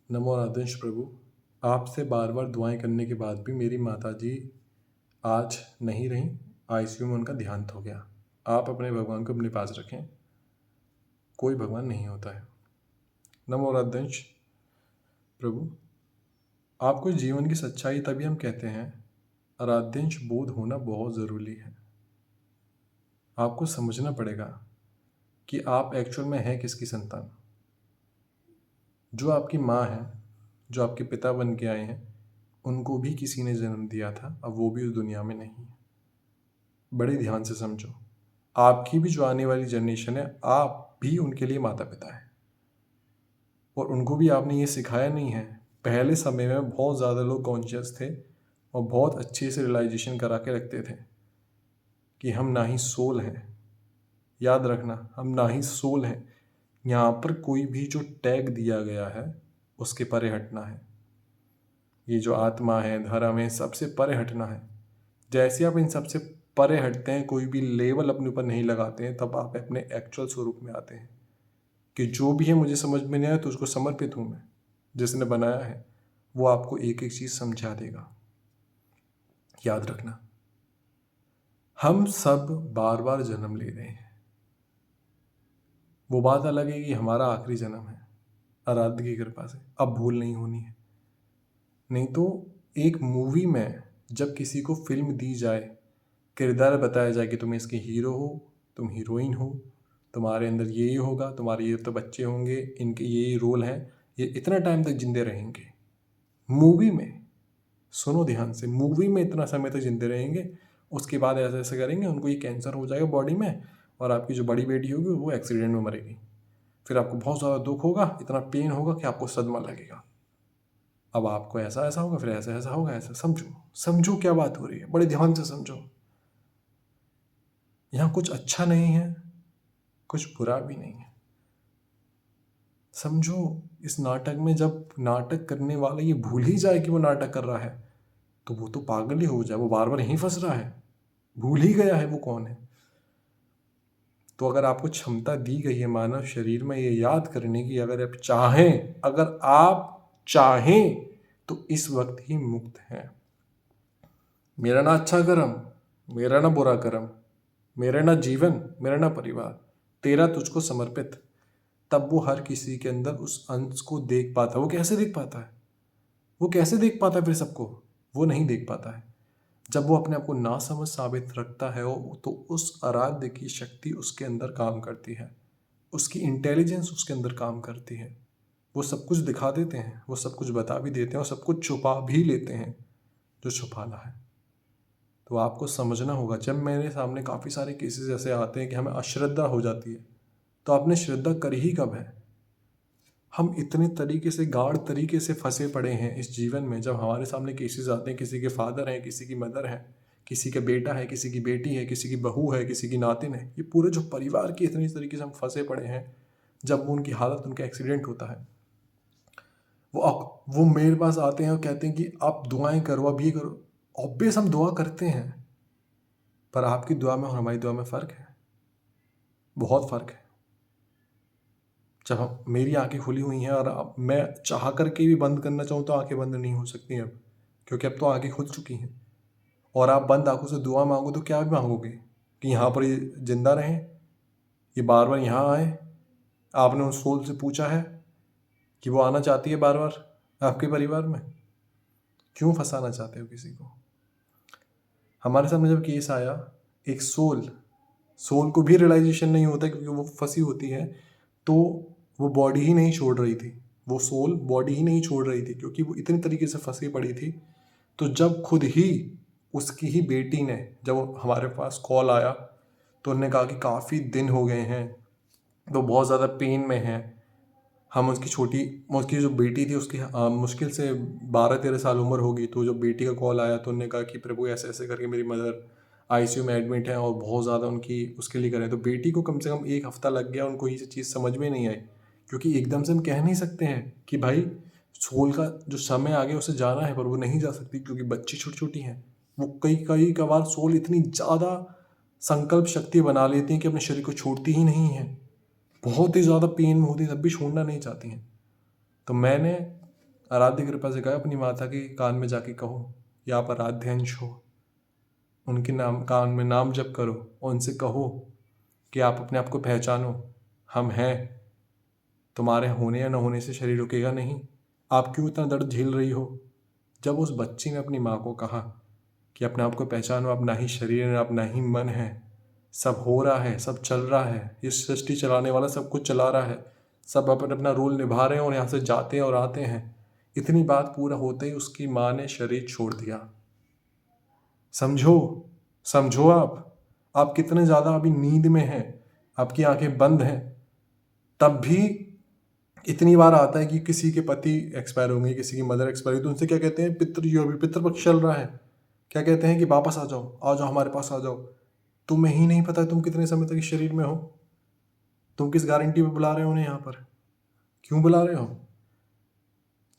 नमो आदर्श प्रभु। आपसे बार बार दुआएं करने के बाद भी मेरी माताजी आज नहीं रहीं। आईसीयू में उनका देहांत हो गया। आप अपने भगवान को अपने पास रखें। कोई भगवान नहीं होता है। नमो आदर्श प्रभु। आपको जीवन की सच्चाई तभी हम कहते हैं, आराध्यंश बोध होना बहुत ज़रूरी है। आपको समझना पड़ेगा कि आप एक्चुअल में हैं किसकी संतान। जो आपकी माँ है, जो आपके पिता बन के आए हैं, उनको भी किसी ने जन्म दिया था, अब वो भी उस दुनिया में नहीं है। बड़े ध्यान से समझो, आपकी भी जो आने वाली जनरेशन है, आप भी उनके लिए माता पिता है। और उनको भी आपने ये सिखाया नहीं है। पहले समय में बहुत ज़्यादा लोग कॉन्शियस थे और बहुत अच्छे से रियलाइजेशन करा के रखते थे कि हम ना ही सोल हैं। याद रखना, हम ना ही सोल हैं। यहाँ पर कोई भी जो टैग दिया गया है उसके परे हटना है। ये जो आत्मा है, धर्म है, सबसे परे हटना है। जैसे आप इन सबसे परे हटते हैं, कोई भी लेवल अपने ऊपर नहीं लगाते हैं, तब आप अपने एक्चुअल स्वरूप में आते हैं कि जो भी है मुझे समझ में नहीं आया तो उसको समर्पित हूँ मैं। जिसने बनाया है वो आपको एक एक चीज़ समझा देगा। याद रखना, हम सब बार बार जन्म ले रहे हैं। वो बात अलग है कि हमारा आखिरी जन्म है, आराध्य की कृपा से। अब भूल नहीं होनी है। नहीं तो एक मूवी में जब किसी को फिल्म दी जाए, किरदार बताया जाए कि तुम इसके हीरो हो, तुम हीरोइन हो, तुम्हारे अंदर ये होगा, तुम्हारे ये तो बच्चे होंगे, इनके ये रोल हैं, ये इतना टाइम तक जिंदे रहेंगे। मूवी में सुनो ध्यान से, मूवी में इतना समय तक जिंदे रहेंगे, उसके बाद ऐसा ऐसा करेंगे, उनको ये कैंसर हो जाएगा बॉडी में, और आपकी जो बड़ी बेटी होगी वो एक्सीडेंट में मरेगी। फिर आपको बहुत ज़्यादा दुख होगा, इतना पेन होगा कि आपको सदमा लगेगा। अब आपको ऐसा ऐसा होगा, फिर ऐसा ऐसा होगा। ऐसा समझो, समझो क्या बात हो रही है, बड़े ध्यान से समझो। यहाँ कुछ अच्छा नहीं है, कुछ बुरा भी नहीं है। समझो, इस नाटक में जब नाटक करने वाला ये भूल ही जाए कि वो नाटक कर रहा है, तो वो तो पागल ही हो जाए। वो बार बार यहीं फंस रहा है, भूल ही गया है वो कौन है। तो अगर आपको क्षमता दी गई है मानव शरीर में ये याद करने की, अगर आप चाहें तो इस वक्त ही मुक्त हैं। मेरा ना अच्छा कर्म, मेरा ना बुरा कर्म, मेरा ना जीवन, मेरा ना परिवार, तेरा तुझको समर्पित। तब वो हर किसी के अंदर उस अंश को देख पाता है। वो कैसे देख पाता है? वो कैसे देख पाता है फिर सबको? वो नहीं देख पाता है। जब वो अपने आप को नासमझ साबित रखता है तो उस आराध्य की शक्ति उसके अंदर काम करती है, उसकी इंटेलिजेंस उसके अंदर काम करती है। वो सब कुछ दिखा देते हैं, वो सब कुछ बता भी देते हैं, और सब कुछ छुपा भी लेते हैं जो छुपाना है। तो आपको समझना होगा, जब मेरे सामने काफ़ी सारे केसेस ऐसे आते हैं कि हमें अश्रद्धा हो जाती है, तो आपने श्रद्धा करी ही कब है? हम इतने तरीके से, गाढ़ तरीके से फंसे पड़े हैं इस जीवन में। जब हमारे सामने केसेस आते हैं, किसी के फादर हैं, किसी की मदर है, किसी का बेटा है, किसी की बेटी है, किसी की बहू है, किसी की नातिन है, ये पूरे जो परिवार के इतनी तरीके से हम फंसे पड़े हैं। जब वो उनकी हालत, उनका एक्सीडेंट होता है, वो मेरे पास आते हैं और कहते हैं कि आप दुआएं करो, अब ये करो। ऑब्वियस हम दुआ करते हैं, पर आपकी दुआ में और हमारी दुआ में फ़र्क है, बहुत फ़र्क है। जब हम, मेरी आंखें खुली हुई हैं और अब मैं चाह करके भी बंद करना चाहूँ तो आंखें बंद नहीं हो सकती अब, क्योंकि अब तो आंखें खुल चुकी हैं। और आप बंद आंखों से दुआ मांगो तो क्या मांगोगे? कि यहाँ पर ये जिंदा रहें, ये बार बार यहाँ आए? आपने उस सोल से पूछा है कि वो आना चाहती है बार बार आपके परिवार में? क्यों फंसाना चाहते हो किसी को? हमारे सामने जब केस आया, एक सोल को भी रियलाइजेशन नहीं होता क्योंकि वो फंसी होती है, तो वो बॉडी ही नहीं छोड़ रही थी। वो सोल बॉडी ही नहीं छोड़ रही थी क्योंकि वो इतनी तरीके से फंसी पड़ी थी। तो जब खुद ही उसकी ही बेटी ने, जब हमारे पास कॉल आया, तो उन्होंने कहा कि काफ़ी दिन हो गए हैं, वो बहुत ज़्यादा पेन में है। हम उसकी जो बेटी थी उसकी मुश्किल से 12-13 साल उम्र होगी। तो जब बेटी का कॉल आया तो उन्होंने कहा कि प्रभु ऐसे ऐसे करके मेरी मदर आईसीयू में एडमिट है और बहुत ज़्यादा उनकी उसके लिए करें। तो बेटी को कम से कम 1 हफ्ता लग गया, उनको ये चीज़ समझ में नहीं आई, क्योंकि एकदम से हम कह नहीं सकते हैं कि भाई सोल का जो समय आ गया उसे जाना है, पर वो नहीं जा सकती क्योंकि बच्ची छोटी छोटी हैं। वो कई कई कभार सोल इतनी ज़्यादा संकल्प शक्ति बना लेती हैं कि अपने शरीर को छोड़ती ही नहीं है। बहुत ही ज़्यादा पेन में होती है तब भी छोड़ना नहीं चाहती हैं। तो मैंने आराध्य कृपा से कहा अपनी माता के कान में जाके कहो, या आप आराध्य अंश हो, उनके नाम कान में नाम जप करो और उनसे कहो कि आप अपने आप को पहचानो, हम हैं, तुम्हारे होने या न होने से शरीर रुकेगा नहीं, आप क्यों इतना दर्द झेल रही हो। जब उस बच्ची ने अपनी माँ को कहा कि अपने आप को पहचानो, अपना ही शरीर है, अपना ही मन है, सब हो रहा है, सब चल रहा है, ये सृष्टि चलाने वाला सब कुछ चला रहा है, सब अपना अपना रोल निभा रहे हैं और यहाँ से जाते हैं और आते हैं। इतनी बात पूरा होते ही उसकी माँ ने शरीर छोड़ दिया। समझो, समझो आप कितने ज़्यादा अभी नींद में हैं, आपकी आंखें बंद हैं, तब भी इतनी बार आता है कि किसी के पति एक्सपायर होंगे, किसी की मदर एक्सपायर हुई, तो उनसे क्या कहते हैं, पितृपक्ष चल रहा है, क्या कहते हैं कि वापस आ जाओ हमारे पास आ जाओ। तुम्हें ही नहीं पता तुम कितने समय तक इस शरीर में हो, तुम किस गारंटी पे बुला रहे हो उन्हें यहाँ पर, क्यों बुला रहे हो।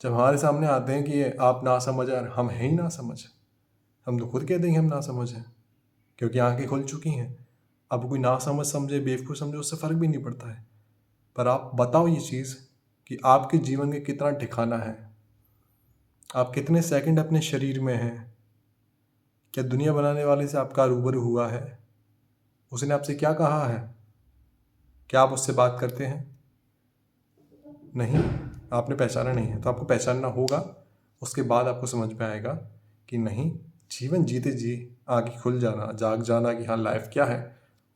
जब हमारे सामने आते हैं कि आप ना समझ, हम हैं ही ना समझ, हम तो खुद कहते हैं कि हम ना समझ हैं, क्योंकि आंखें खुल चुकी हैं। अब कोई ना समझ समझे, बेवकूफ़ समझे, उससे फ़र्क भी नहीं पड़ता है। पर आप बताओ ये चीज़ कि आपके जीवन में कितना ठिकाना है, आप कितने सेकंड अपने शरीर में हैं। क्या दुनिया बनाने वाले से आपका रूबरू हुआ है, उसने आपसे क्या कहा है, क्या आप उससे बात करते हैं। नहीं, आपने पहचाना नहीं है, तो आपको पहचानना होगा। उसके बाद आपको समझ में आएगा कि नहीं, जीवन जीते जी आगे खुल जाना, जाग जाना कि हाँ लाइफ क्या है,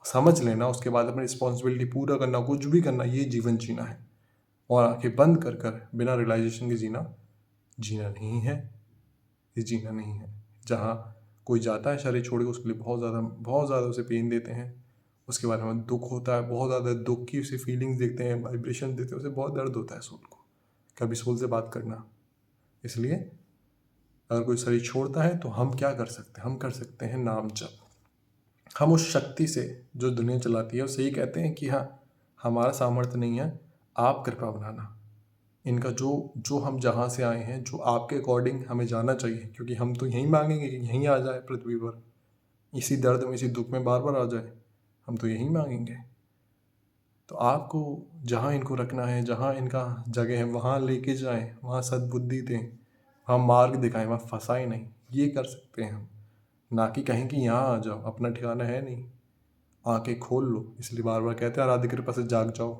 समझ लेना, उसके बाद अपनी रिस्पॉन्सिबिलिटी पूरा करना, कुछ भी करना, ये जीवन जीना है। और आंखें बंद कर कर बिना रियलाइजेशन के जीना, जीना नहीं है, ये जीना नहीं है। जहाँ कोई जाता है शरीर छोड़ के, उसके लिए बहुत ज़्यादा उसे पेन देते हैं, उसके बारे में दुख होता है, बहुत ज़्यादा दुख की उसे फीलिंग्स देखते हैं, वाइब्रेशन देते हैं, उसे बहुत दर्द होता है सोल को। कभी सोल से बात करना। इसलिए अगर कोई शरीर छोड़ता है तो हम क्या कर सकते हैं, हम कर सकते हैं नाम जप। हम उस शक्ति से जो दुनिया चलाती है उससे ये कहते हैं कि हाँ, हमारा सामर्थ्य नहीं है, आप कृपा बनाना। इनका जो जो हम जहाँ से आए हैं, जो आपके अकॉर्डिंग हमें जाना चाहिए, क्योंकि हम तो यहीं मांगेंगे कि यहीं आ जाए पृथ्वी पर, इसी दर्द में, इसी दुख में बार बार आ जाए, हम तो यहीं मांगेंगे। तो आपको जहाँ इनको रखना है, जहाँ इनका जगह है, वहाँ लेके जाएं, वहाँ सद्बुद्धि दें, वहाँ मार्ग दिखाएं, वहाँ फंसाएं नहीं। ये कर सकते हैं हम, ना कि कहें कि यहाँ आ जाओ, अपना ठिकाना है नहीं। आंखें खोल लो, इसलिए बार बार कहते हैं आराध्य कृपा से जाग जाओ।